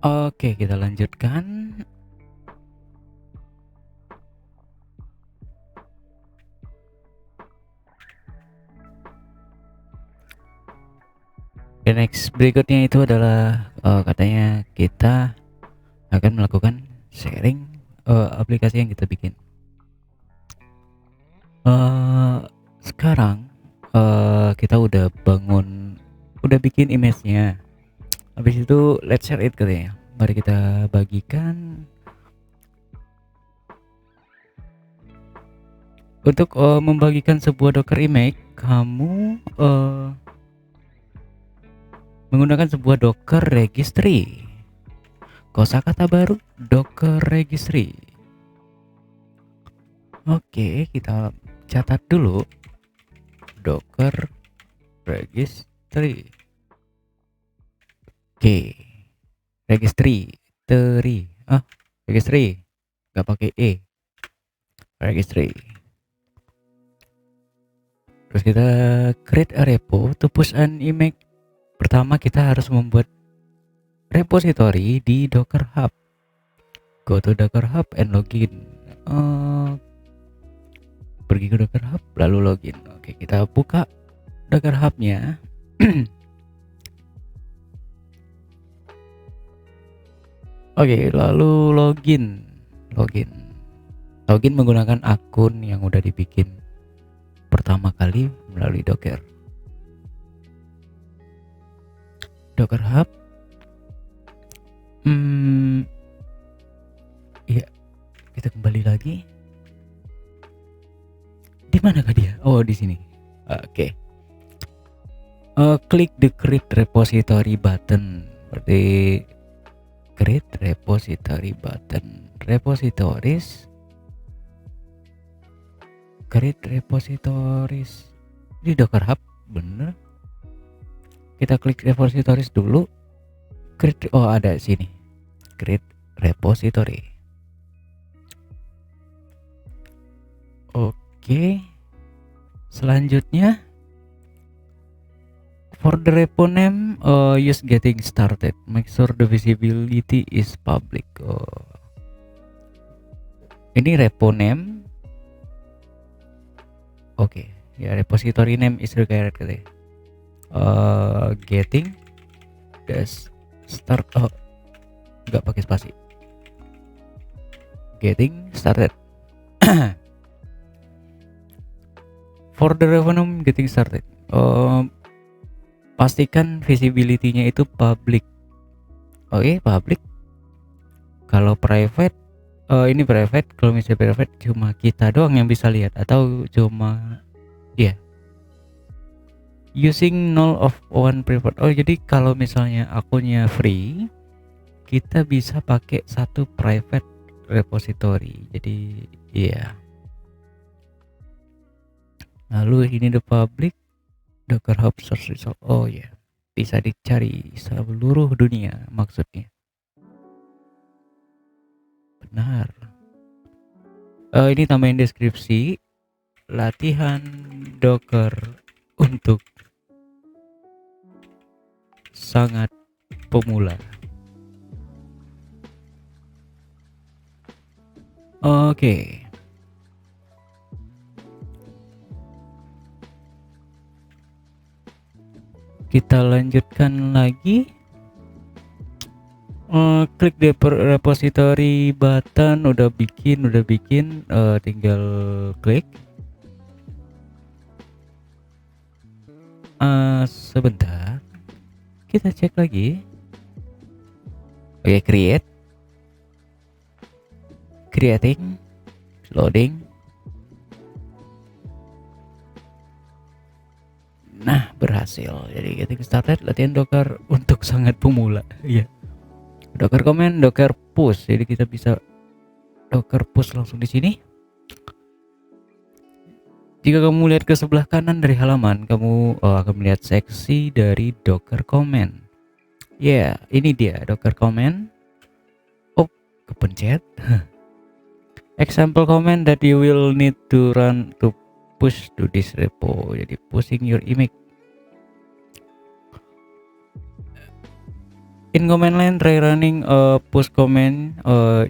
Oke, kita lanjutkan. The next berikutnya itu adalah katanya kita akan melakukan sharing aplikasi yang kita bikin. Sekarang kita udah bikin image-nya. Habis itu let's share it katanya. Mari kita bagikan. Untuk membagikan sebuah Docker image, kamu menggunakan sebuah Docker registry. Kosakata baru Docker registry. Oke, kita catat dulu Docker registry. Oke, registry, registry, nggak pakai registry. Terus kita create a repo to push an image. Pertama kita harus membuat repository di Docker Hub. Go to Docker Hub and login. Pergi ke Docker Hub lalu login. Oke, kita buka Docker Hub-nya. Oke, lalu login menggunakan akun yang udah dibikin pertama kali melalui Docker Hub. Iya, kita kembali lagi. Di mana kah dia? Oh, di sini. Oke. Klik the create repository button. Berarti create repository button. Create repositories di Docker Hub, bener. Kita klik repositories dulu. Create, oh ada sini. Create repository. Oke. Selanjutnya for the repo name, use getting started. Make sure the visibility is public. Ini repo name. Oke, ya repository name is required katanya. Getting dash start. Nggak pakai spasi. Getting started. For the repo name getting started. Pastikan visibility-nya itu public. Oke, public. Kalau private, ini private. Kalau misalnya private cuma kita doang yang bisa lihat, atau cuma using null of one private. Oh, jadi kalau misalnya akunnya free, kita bisa pakai satu private repository. Jadi lalu ini the public Docker Hub search result. Oh ya, bisa dicari seluruh dunia maksudnya. Benar. Ini tambahin deskripsi latihan Docker untuk sangat pemula. Oke. Kita lanjutkan lagi. Klik di repository button, udah bikin, tinggal klik. Sebentar, kita cek lagi. Oke, creating, loading. Nah, berhasil. Jadi getting started latihan Docker untuk sangat pemula. Iya. Docker command, Docker push. Jadi kita bisa Docker push langsung di sini. Jika kamu lihat ke sebelah kanan dari halaman, kamu akan melihat seksi dari Docker command. Ya, ini dia Docker command. Oh, kepencet. Example command that you will need to run to push to this repo. Jadi pushing your image. In command line, try running a push command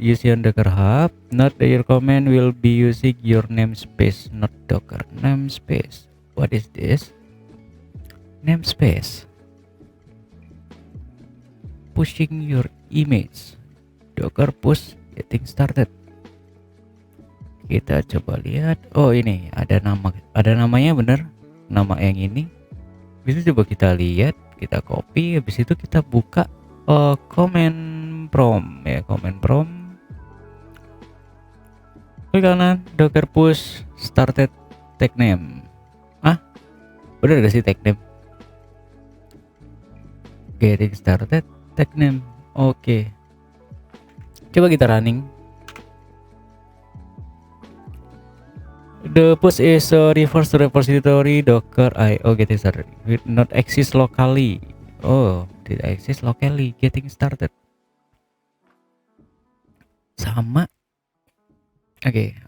using Docker Hub. Note that your command will be using your namespace, not Docker namespace. What is this? Namespace. Pushing your image. Docker push getting started. Kita coba lihat. Oh, ini ada namanya bener. Nama yang ini. Bisa coba kita lihat, kita copy, habis itu kita buka command prompt ya, command prompt. Klik kanan, docker push started tag name. Bener gak sih tag name? Getting started tag name. Oke. Coba kita running. The push is reverse to repository docker io getting started with not exist locally. Oh, tidak exist locally. Getting started. Sama. Oke.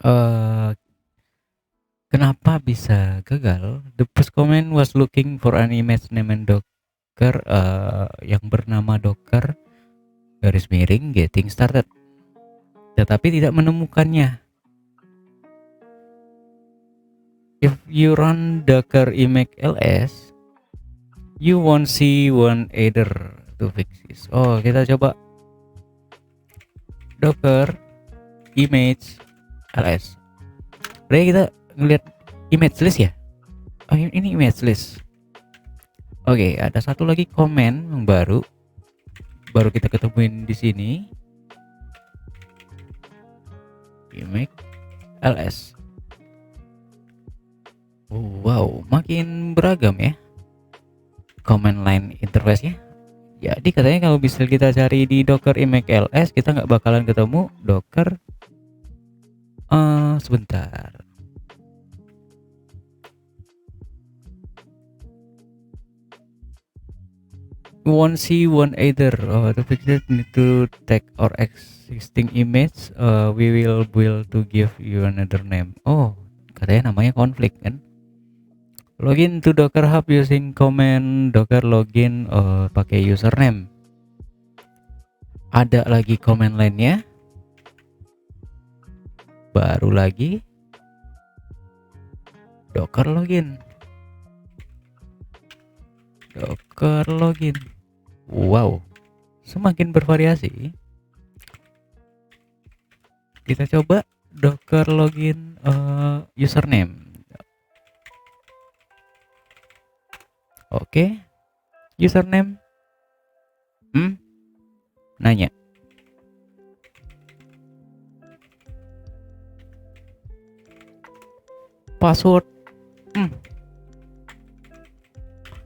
Kenapa bisa gagal? The push command was looking for an image named docker yang bernama docker garis miring getting started, tetapi tidak menemukannya. If you run docker image ls, you won't see one either to fix this. Oh, kita coba docker image ls. Berarti kita ngelihat image list ya. Oh, ini image list. Oke, ada satu lagi komen yang baru kita ketemuin di sini. Image ls. Wow, makin beragam ya command line interface-nya. Jadi katanya kalau bisa kita cari di docker image ls, kita nggak bakalan ketemu docker. Sebentar. Won't see one either. The fixer need to tag or existing image. We will build to give you another name. Oh, katanya namanya konflik kan? Login to Docker Hub using command docker login pakai username. Ada lagi command lainnya. Baru lagi docker login. Docker login. Wow, semakin bervariasi. Kita coba docker login username. Oke, username. Nanya. Password.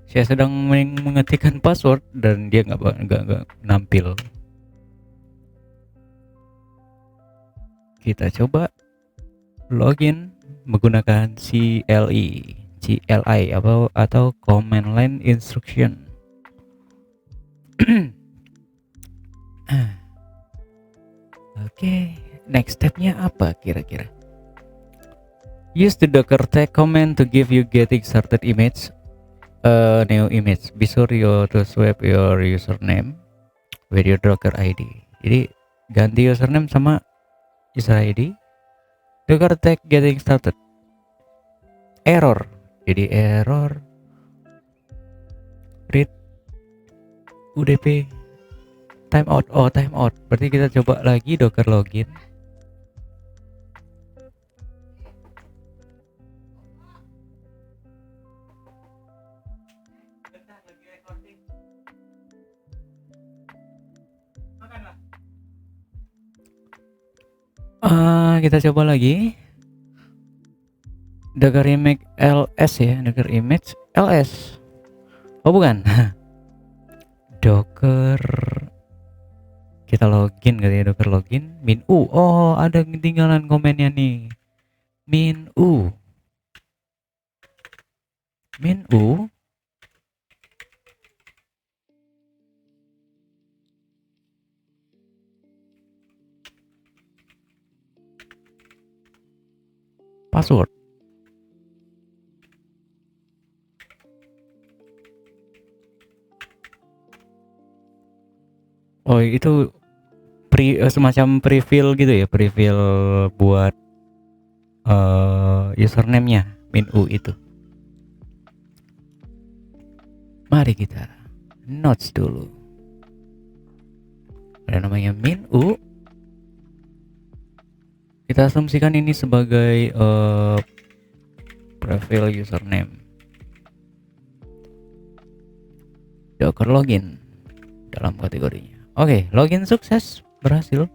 Saya sedang mengetikkan password dan dia nggak nampil. Kita coba login menggunakan CLI atau command line instruction. Oke, next stepnya apa kira-kira? Use the docker tag command to give you getting started image. New image. Be sure you to swap your username with your docker ID. Jadi ganti username sama user ID. Docker tag getting started. Error. Jadi error read UDP timeout. Oh, timeout. Berarti kita coba lagi docker login. Kita coba lagi docker image ls ya, docker image ls. Oh bukan. Docker, kita login kali ya, docker login min u. Oh, ada ketinggalan komennya nih. Min u password. Oh itu semacam prefill gitu ya, prefill buat username-nya minu itu. Mari kita notes dulu. Ada namanya minu. Kita asumsikan ini sebagai prefill username. Docker login dalam kategorinya. Oke, login sukses, berhasil.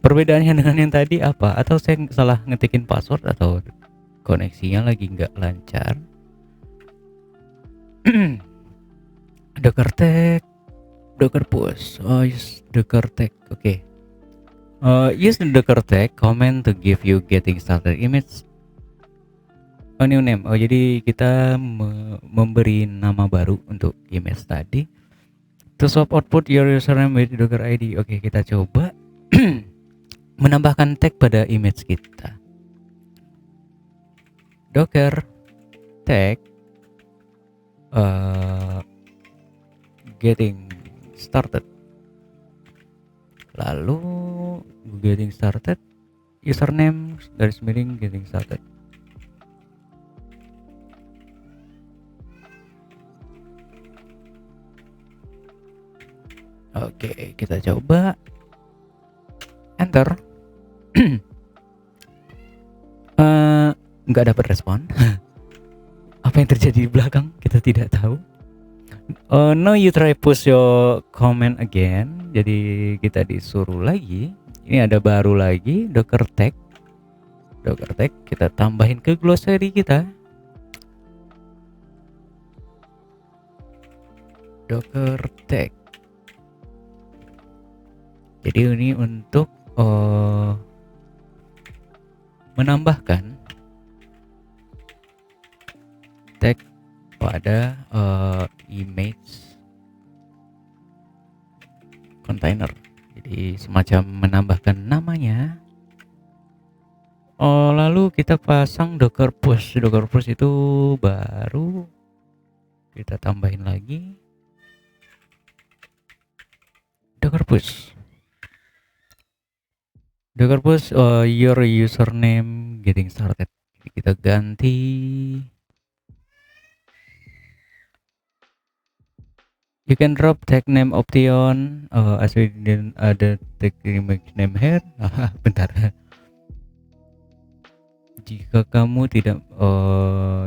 Perbedaannya dengan yang tadi apa? Atau saya salah ngetikin password atau koneksinya lagi nggak lancar? Docker tag, Docker push, oh yes, Docker tag, oke. Use the Docker tag command to give you getting started image a new name. Oh jadi kita memberi nama baru untuk image tadi. To swap output your username with Docker ID. Oke, kita coba menambahkan tag pada image kita. Docker tag getting started, lalu getting started username garis miring getting started. Oke, kita coba enter. Nggak dapat respon. Apa yang terjadi di belakang kita tidak tahu. No, you try push your comment again. Jadi kita disuruh lagi. Ini ada baru lagi Docker tag. Docker tag kita tambahin ke glossary kita. Docker tag. Jadi ini untuk menambahkan tag pada image container. Jadi semacam menambahkan namanya. Lalu kita pasang Docker push. Docker push itu baru kita tambahin lagi Docker push. Docker push your username getting started. Jadi kita ganti you can drop tag name option as we didn't ada tag image name here. Bentar. Jika kamu tidak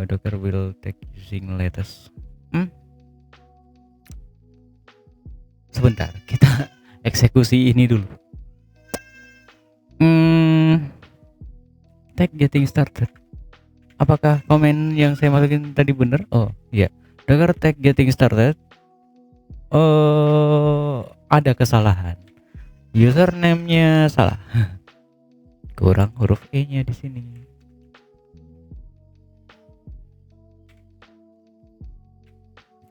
Docker will take using latest. Sebentar, kita eksekusi ini dulu. Tag getting started. Apakah komen yang saya masukin tadi benar? Oh iya, Docker tag getting started. Ada kesalahan. Username-nya salah. Kurang huruf E-nya di sini.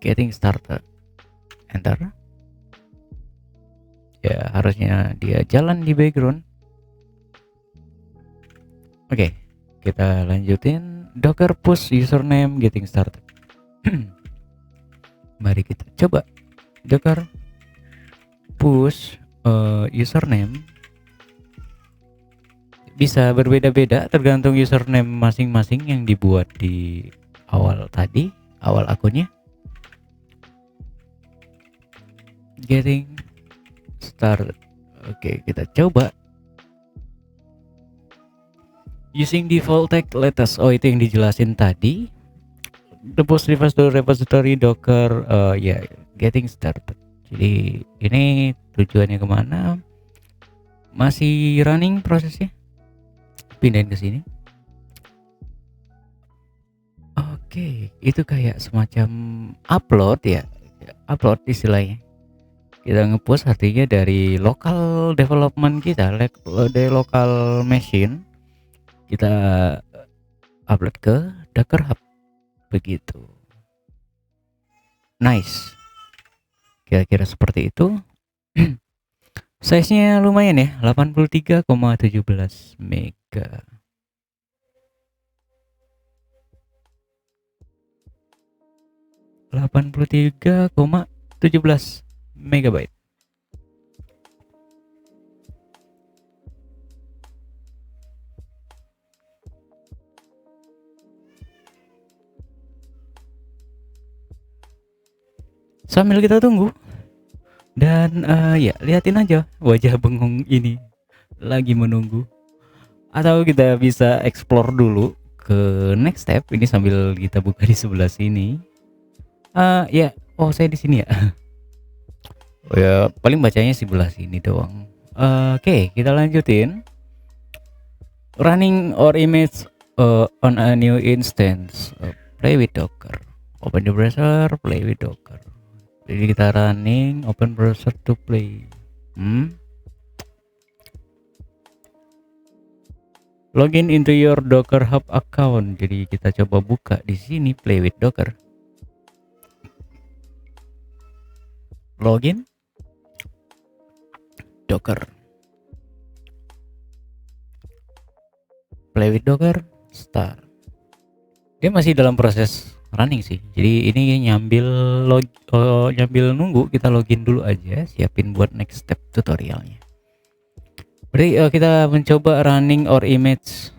Getting started. Enter. Ya, harusnya dia jalan di background. Oke, kita lanjutin Docker push username getting started. Mari kita coba Docker push username. Bisa berbeda-beda tergantung username masing-masing yang dibuat di awal tadi, awal akunnya. Getting started. Oke, kita coba. Using default tag latest. Oh, itu yang dijelasin tadi. The post refers to repository Docker. Ya, getting started. Jadi ini tujuannya kemana? Masih running prosesnya. Pindahin ke sini. Oke, itu kayak semacam upload ya. Upload istilahnya. Kita ngepost artinya dari local development kita, dari local machine. Kita upload ke Docker Hub. Begitu. Nice. Kira-kira seperti itu. Size-nya lumayan ya, 83,17 mega. (83,17 megabyte). sambil kita tunggu. Dan ya liatin aja wajah bengong ini lagi menunggu. Atau kita bisa explore dulu ke next step ini sambil kita buka di sebelah sini. Ya, oh saya di sini ya. Oh ya, paling bacanya sebelah sini doang. Oke, kita lanjutin. Running or image on a new instance. Play with Docker. Open the browser, play with Docker. Jadi kita running, open browser to play. Login into your Docker Hub account. Jadi kita coba buka di sini play with Docker. Login Docker. Play with Docker start. Dia masih dalam proses running sih. Jadi ini nyambil nunggu, kita login dulu aja, siapin buat next step tutorialnya. Berarti kita mencoba running or image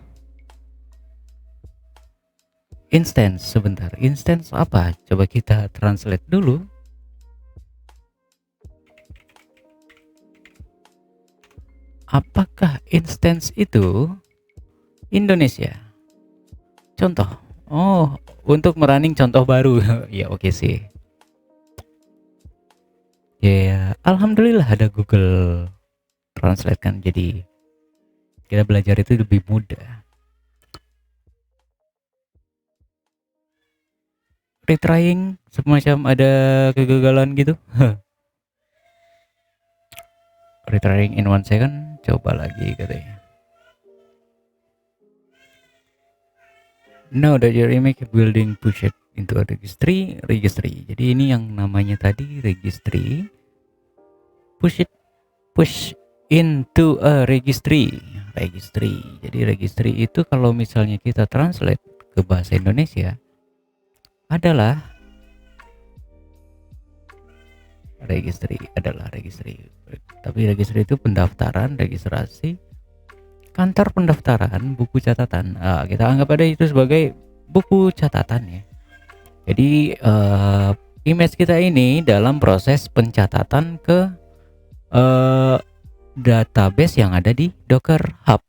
instance sebentar. Instance apa? Coba kita translate dulu. Apakah instance itu Indonesia? Contoh. Oh, untuk merunning contoh baru. Ya oke sih. Ya, alhamdulillah ada Google Translate kan, jadi kita belajar itu lebih mudah. Retrying semacam ada kegagalan gitu. Retrying in 1 second, coba lagi katanya. Now that your image building push it into a registry. Jadi ini yang namanya tadi registry. Push into a registry. Jadi registry itu kalau misalnya kita translate ke bahasa Indonesia adalah registry. Tapi registry itu pendaftaran, registrasi, kantor pendaftaran, buku catatan. Kita anggap ada itu sebagai buku catatan ya. Jadi image kita ini dalam proses pencatatan ke database yang ada di Docker Hub.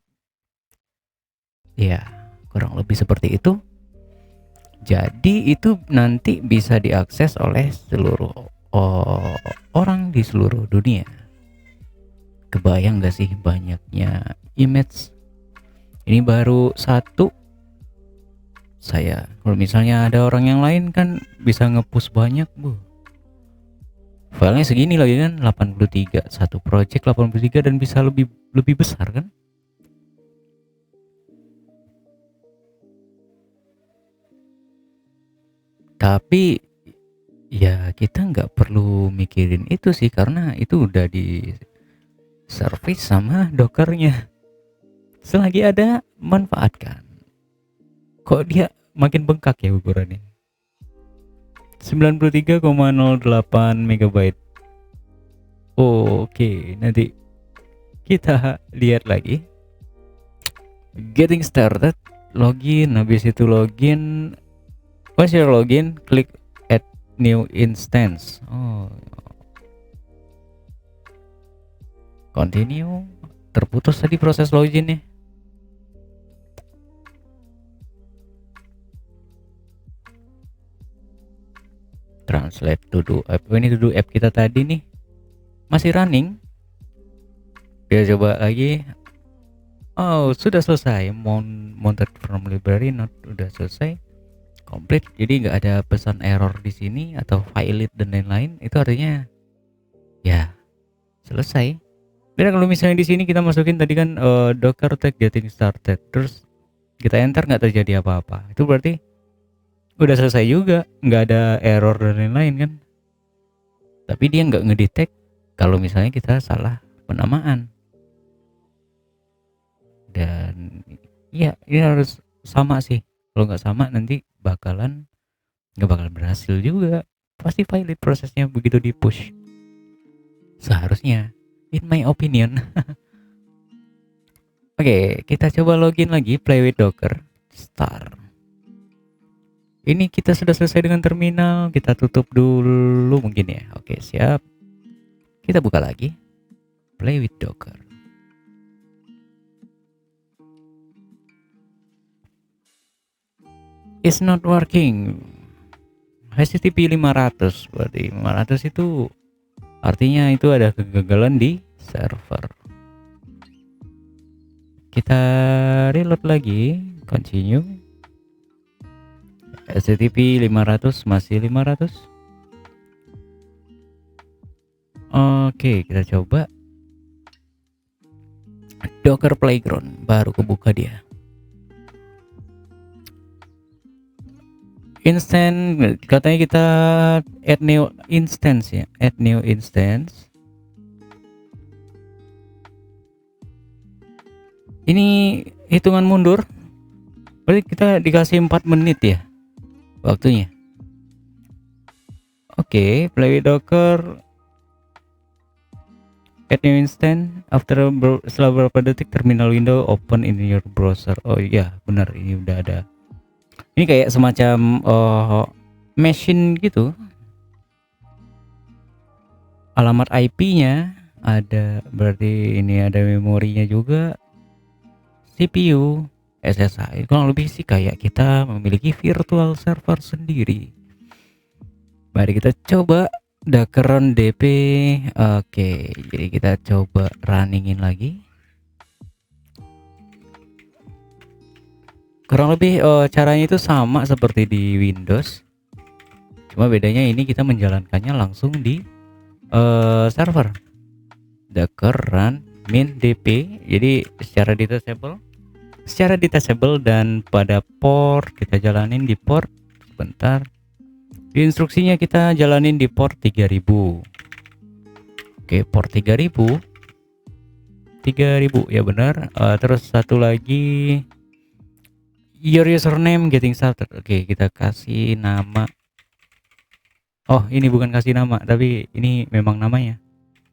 Ya, kurang lebih seperti itu. Jadi itu nanti bisa diakses oleh seluruh orang di seluruh dunia. Kebayang gak sih banyaknya image? Ini baru satu. Saya, kalau misalnya ada orang yang lain kan bisa nge-push banyak, Bu. Filenya segini lagi kan, 83, satu project 83 dan bisa lebih besar kan? Tapi ya kita nggak perlu mikirin itu sih, karena itu udah di service sama Dockernya. Selagi ada, manfaatkan. Kok dia makin bengkak ya ukurannya? 93,08 MB. Oke, nanti kita lihat lagi. Getting started, login, habis itu login. Once you're login, klik add new instance. Continue. Terputus tadi proses loginnya. Translate to do app. Ini to do app kita tadi nih masih running. Dia coba lagi. Oh, sudah selesai. Mounted from library not udah selesai. Complete. Jadi nggak ada pesan error di sini atau file it dan lain-lain. Itu artinya ya selesai. Dan kalau misalnya di sini kita masukin tadi kan docker tag getting started, terus kita enter nggak terjadi apa-apa. Itu berarti udah selesai juga, nggak ada error dan lain-lain kan. Tapi dia nggak ngedetect kalau misalnya kita salah penamaan. Dan ya ini harus sama sih. Kalau nggak sama nanti nggak bakal berhasil juga. Pasti valid prosesnya begitu di push. Seharusnya, in my opinion. Oke, kita coba login lagi, play with Docker, start. Ini kita sudah selesai dengan terminal, kita tutup dulu mungkin ya. Oke, siap. Kita buka lagi. Play with Docker. It's not working. HTTP 500. Berarti 500 itu artinya itu ada kegagalan di server. Kita reload lagi, continue. HTTP 500 masih 500. Oke, kita coba Docker Playground, baru kebuka dia. Instant, katanya kita add new instance ya, add new instance. Ini hitungan mundur, berarti kita dikasih 4 menit ya waktunya. Oke, play with Docker, add new instance. Setelah beberapa detik terminal window open in your browser. Oh iya benar, ini udah ada. Ini kayak semacam machine gitu. Alamat IP-nya ada, berarti ini ada memorinya juga, CPU, SSH. Kurang lebih sih kayak kita memiliki virtual server sendiri. Mari kita coba Docker run dp. Oke, jadi kita coba runningin lagi. Kurang lebih caranya itu sama seperti di Windows, cuma bedanya ini kita menjalankannya langsung di server. Docker run min dp, jadi secara detachable dan pada port kita jalanin di port, sebentar, di instruksinya kita jalanin di port 3000. Oke, port 3000 ya benar. Terus satu lagi, your username getting started. Oke, kita kasih nama. Oh, ini bukan kasih nama, tapi ini memang namanya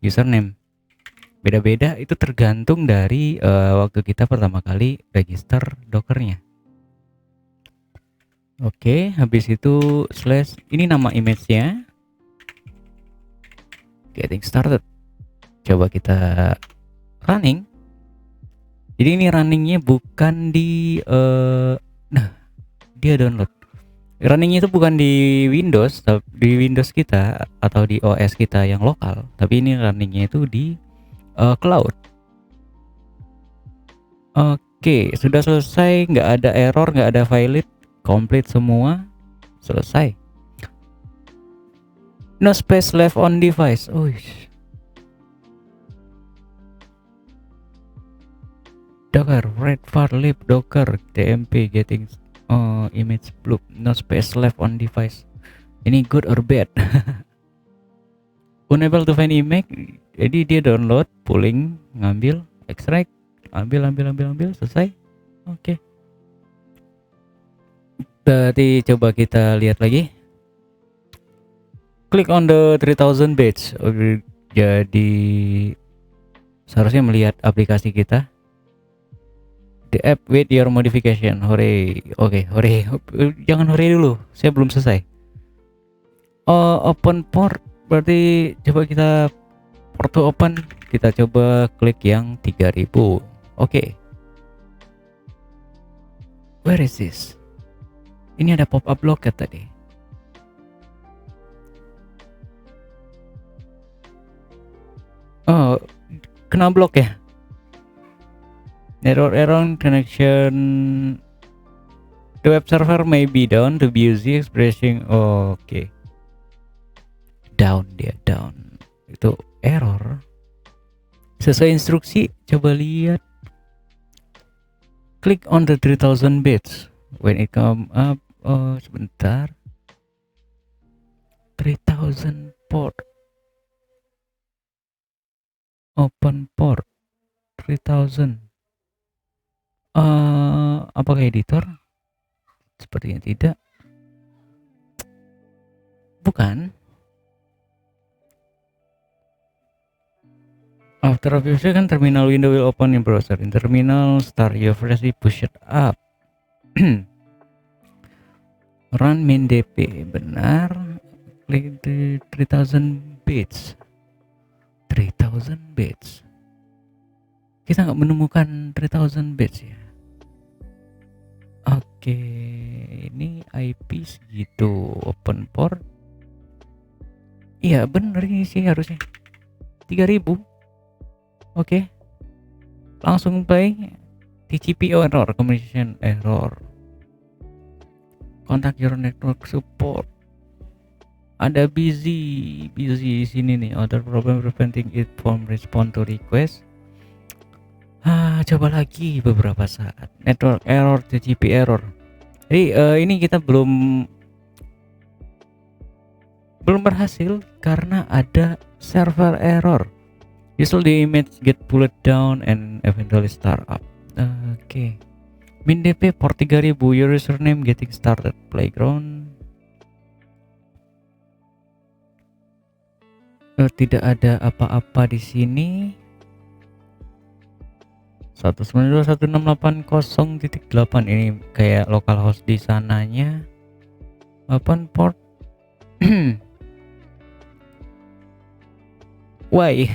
username. Beda-beda, itu tergantung dari waktu kita pertama kali register Dockernya. Oke, habis itu slash, ini nama image-nya, getting started. Coba kita running. Jadi ini runningnya bukan di dia download. Runningnya itu bukan di Windows, di Windows kita atau di OS kita yang lokal, tapi ini runningnya itu di cloud. Oke, sudah selesai, nggak ada error, nggak ada valid, complete semua, selesai. No space left on device. Docker red var lib docker tmp getting image bloop, no space left on device. Ini good or bad? Unable to find image, jadi dia download, pulling, ngambil, extract, ambil, selesai. Oke. Tadi coba kita lihat lagi. Click on the 3000 batch. Jadi seharusnya melihat aplikasi kita. The app with your modification. Hore. Oke, hore. Jangan hore dulu, saya belum selesai. Open port, berarti coba kita port to open, kita coba klik yang 3000. Oke. Where is this? Ini ada pop up blockade tadi. Oh, kena blok ya? Error connection. The web server may be down to be busy expressing. Oke. Down, dia down. Itu error. Sesuai instruksi, coba lihat. Click on the 3000 bits. When it come up, sebentar. 3000 port. Open port 3000. Apakah editor? Sepertinya tidak. Bukan. After a few seconds, terminal window will open in browser. In terminal, start your version, push it up. Run min dp, benar. Klik di 3000 bits. 3000 bits. Kita nggak menemukan 3000 bits ya. Oke, ini IP segitu. Open port. Iya bener ini sih harusnya 3000. Oke, langsung play. TCP error, communication error. Contact your network support. Ada busy sini nih. Other problem preventing it from respond to request. Coba lagi beberapa saat. Network error, TCP error. Jadi ini kita belum berhasil karena ada server error. Usually the image get pulled down and eventually start up. Oke. Min DP port 3000, your username getting started playground. Tidak ada apa-apa di sini. 192.168.0.8 ini kayak localhost di sananya. Open port. Why?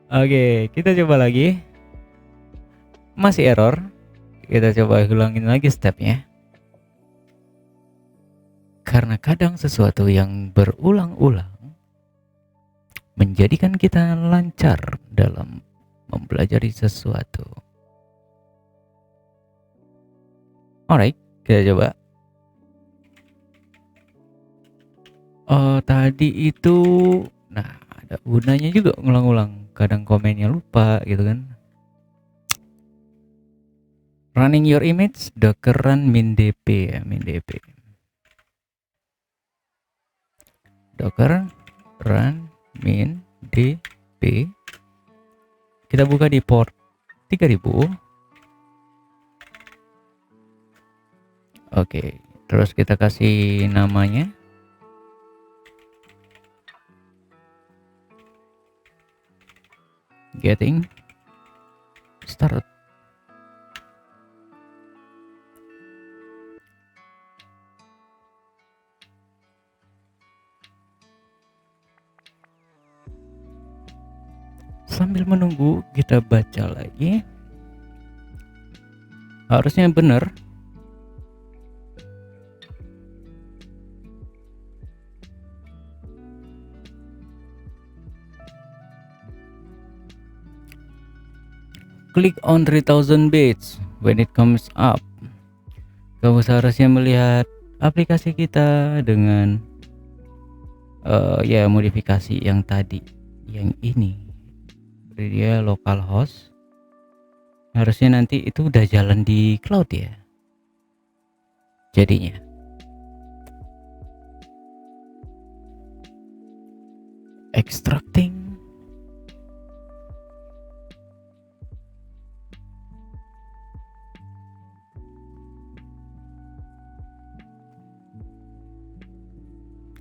Oke, kita coba lagi. Masih error. Kita coba ulangin lagi stepnya. Karena kadang sesuatu yang berulang-ulang menjadikan kita lancar dalam mempelajari sesuatu. Alright, kita coba. Tadi itu, nah ada gunanya juga ngulang-ulang. Kadang komennya lupa gitu kan. Running your image, docker run min dp ya, min dp. Docker run min dp. Kita buka di port 3000. Oke, terus kita kasih namanya. Getting started. Sambil menunggu kita baca lagi. Harusnya benar. Click on 3000 bits when it comes up. Kamu seharusnya melihat aplikasi kita dengan ya modifikasi yang tadi, yang ini. Dia localhost. Harusnya nanti itu udah jalan di cloud ya. Jadinya. Extracting.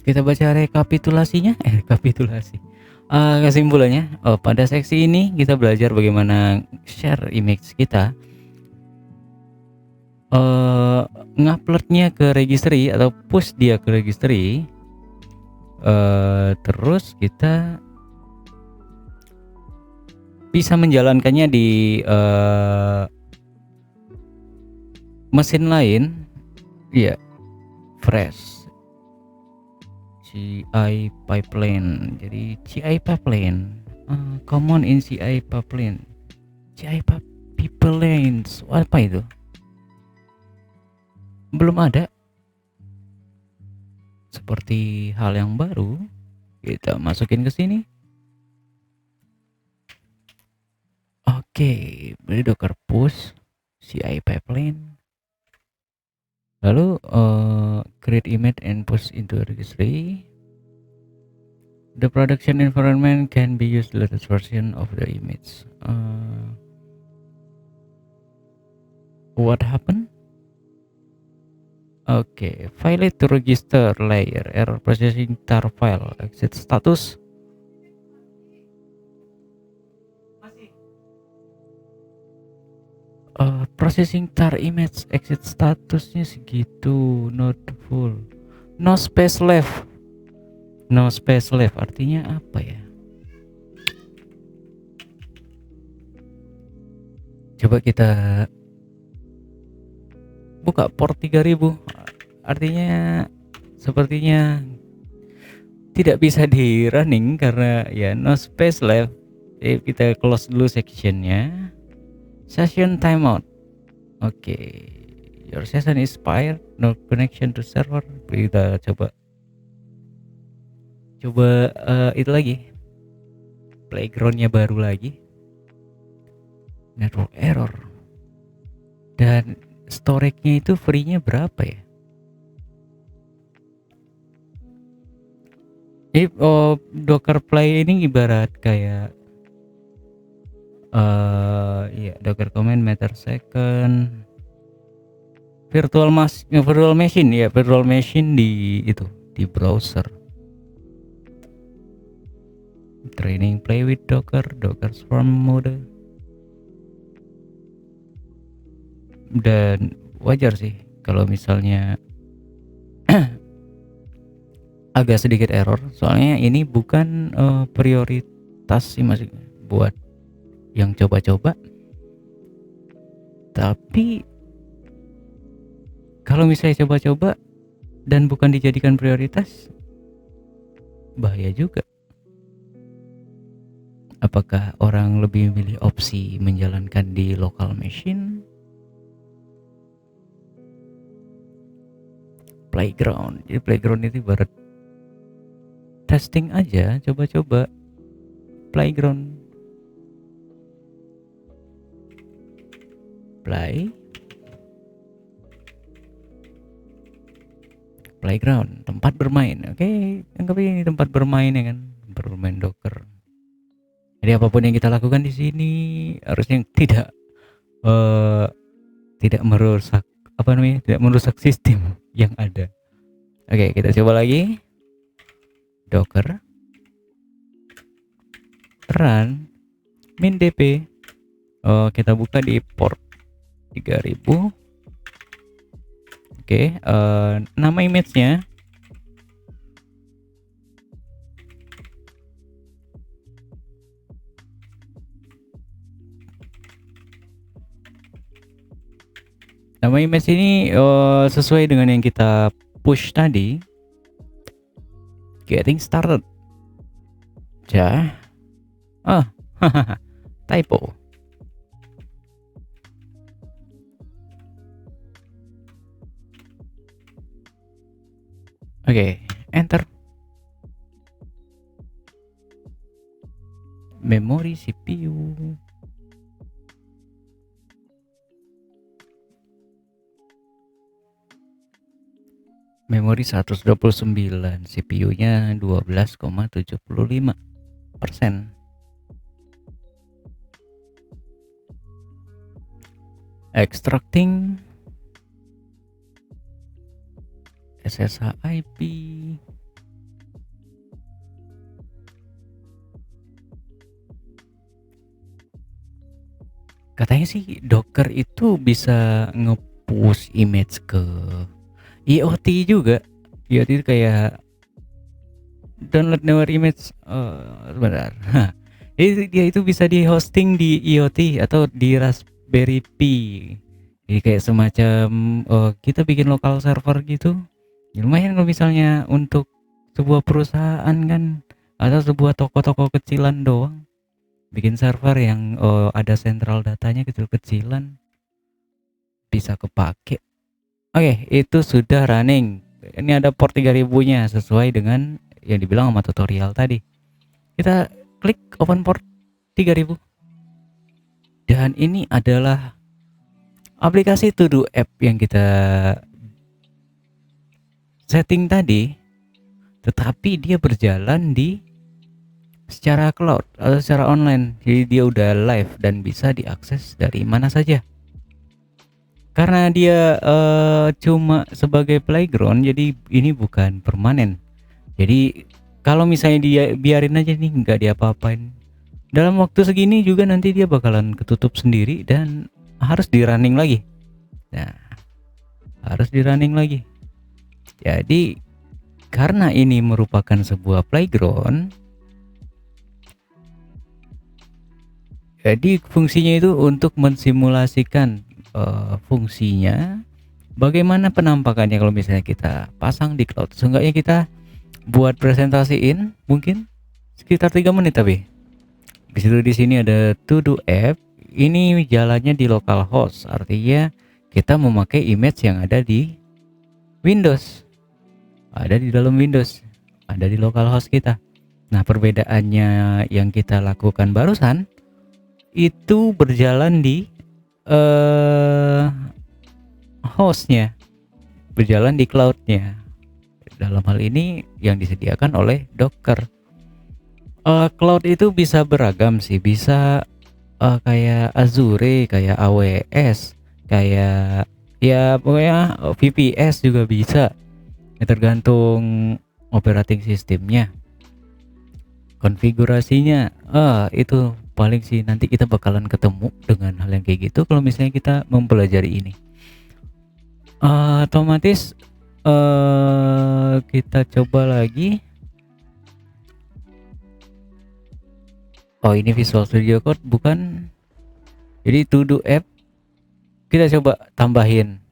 Kita baca rekapitulasinya. Rekapitulasi. Kesimpulannya, pada seksi ini kita belajar bagaimana share image kita, nguploadnya ke registry atau push dia ke registry, terus kita bisa menjalankannya di mesin lain, ya, fresh. CI pipeline. Jadi CI pipeline, common in CI pipeline. CI pipelines, apa itu? Belum ada. Seperti hal yang baru, kita masukin ke sini. Oke, beri docker push CI pipeline. Lalu create image and push into registry. The production environment can be used latest version of the image. What happened? Oke, file to register layer, error processing tar file, exit status. Processing tar image exit statusnya segitu, not full, no space left. No space left artinya apa ya? Coba kita buka port 3000. Artinya sepertinya tidak bisa di running karena ya no space left. Kita close dulu sectionnya. Session timeout. Oke, your session is expired, no connection to server. Kita coba itu lagi, playgroundnya baru lagi, network error, dan storage-nya itu free-nya berapa ya? Docker Play ini ibarat kayak Docker command meter second, virtual machine di itu di browser. Training play with Docker Swarm mode. Dan wajar sih kalau misalnya agak sedikit error, soalnya ini bukan prioritas sih masih buat yang coba-coba. Tapi kalau misalnya coba-coba dan bukan dijadikan prioritas, bahaya juga. Apakah orang lebih memilih opsi menjalankan di local machine? Playground. Jadi playground itu ibarat testing aja, coba-coba. Playground. Playground, tempat bermain. Oke, anggap ini tempat bermain ya kan, bermain Docker. Jadi apapun yang kita lakukan di sini harusnya tidak merusak tidak merusak sistem yang ada. Oke, kita coba lagi. Docker run min dp. Kita buka di port 3000. Oke, nama image-nya ini sesuai dengan yang kita push tadi. Getting started. Typo. Oke, enter. Memori CPU. Memori 129, CPU-nya 12,75%. Extracting SSH IP. Katanya sih Docker itu bisa nge-push image ke IoT juga. IoT itu kayak download newer image. Sebentar. Dia itu bisa di hosting di IoT atau di Raspberry Pi. Jadi kayak semacam kita bikin lokal server gitu. Ya, lumayan kalau misalnya untuk sebuah perusahaan kan, atau sebuah toko-toko kecilan doang, bikin server yang ada sentral datanya kecil-kecilan, bisa kepake. Oke, itu sudah running. Ini ada port 3000-nya sesuai dengan yang dibilang sama tutorial tadi. Kita klik open port 3000. Dan ini adalah aplikasi To Do app yang kita setting tadi, tetapi dia berjalan di secara cloud atau secara online. Jadi dia udah live dan bisa diakses dari mana saja. Karena dia cuma sebagai playground, jadi ini bukan permanen. Jadi kalau misalnya dia biarin aja nih, nggak diapa-apain, dalam waktu segini juga nanti dia bakalan ketutup sendiri dan harus di running lagi. Nah, harus di running lagi. Jadi karena ini merupakan sebuah playground, jadi fungsinya itu untuk mensimulasikan fungsinya, bagaimana penampakannya kalau misalnya kita pasang di cloud. Seenggaknya kita buat presentasiin mungkin sekitar 3 menit tapi. Di situ di sini ada to do app. Ini jalannya di localhost, artinya kita memakai image yang ada di Windows. Ada di dalam Windows, ada di localhost kita. Nah, perbedaannya yang kita lakukan barusan itu berjalan di hostnya, berjalan di cloudnya. Dalam hal ini yang disediakan oleh Docker. Cloud itu bisa beragam sih, bisa kayak Azure, kayak AWS, kayak ya pokoknya VPS juga bisa. Ya, tergantung operating sistemnya, konfigurasinya. Itu paling sih nanti kita bakalan ketemu dengan hal yang kayak gitu kalau misalnya kita mempelajari ini. Otomatis kita coba lagi. Oh, ini Visual Studio Code bukan. Jadi to do app kita coba tambahin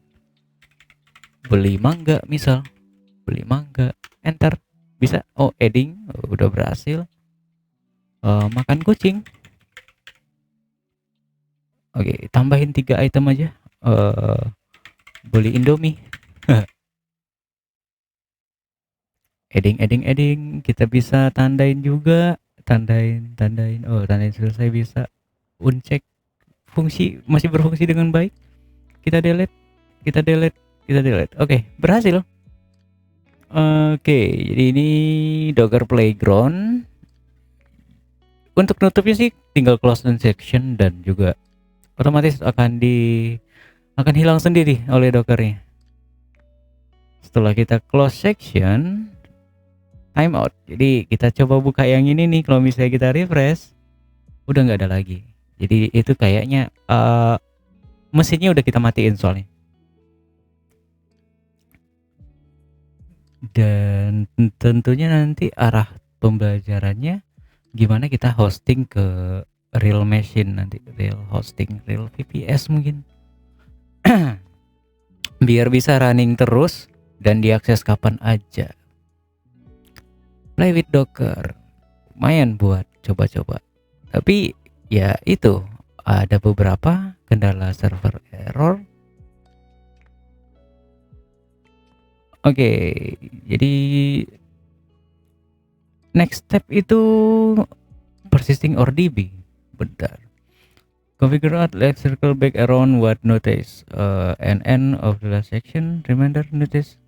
beli mangga, misal beli mangga, enter, bisa. Oh, adding udah berhasil. Makan kucing. Oke, tambahin 3 item aja. Beli Indomie. Adding kita bisa tandain juga, tandain. Oh, tandain selesai, bisa uncheck fungsi masih berfungsi dengan baik, kita delete. Oke, berhasil. Oke, jadi ini Docker Playground. Untuk nutupnya sih tinggal close section dan juga otomatis akan hilang sendiri oleh Dockernya. Setelah kita close section, timeout. Jadi kita coba buka yang ini nih. Kalau misalnya kita refresh, udah nggak ada lagi. Jadi itu kayaknya mesinnya udah kita matiin soalnya. Dan tentunya nanti arah pembelajarannya gimana kita hosting ke real machine nanti, real hosting, real VPS mungkin. Biar bisa running terus dan diakses kapan aja. Play with Docker lumayan buat coba-coba, tapi ya itu ada beberapa kendala server error. Oke, jadi next step itu persisting ORDB. Bentar. Configure let circle back around what notice and end of the last section. Reminder notice.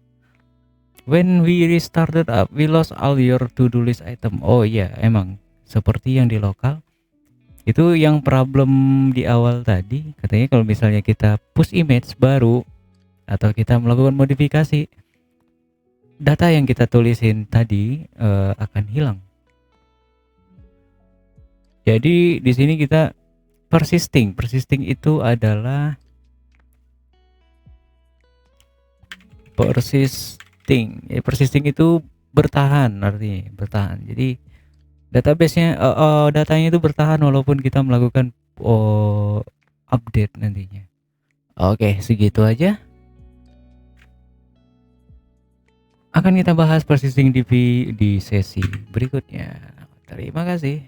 When we restarted up, we lost all your to-do list item. Oh iya, emang seperti yang di lokal. Itu yang problem di awal tadi. Katanya kalau misalnya kita push image baru atau kita melakukan modifikasi, data yang kita tulisin tadi akan hilang. Jadi di sini kita persisting itu adalah persisting itu bertahan, artinya bertahan. Jadi database-nya datanya itu bertahan walaupun kita melakukan update nantinya. Oke, segitu aja. Akan kita bahas persisting DB di sesi berikutnya. Terima kasih.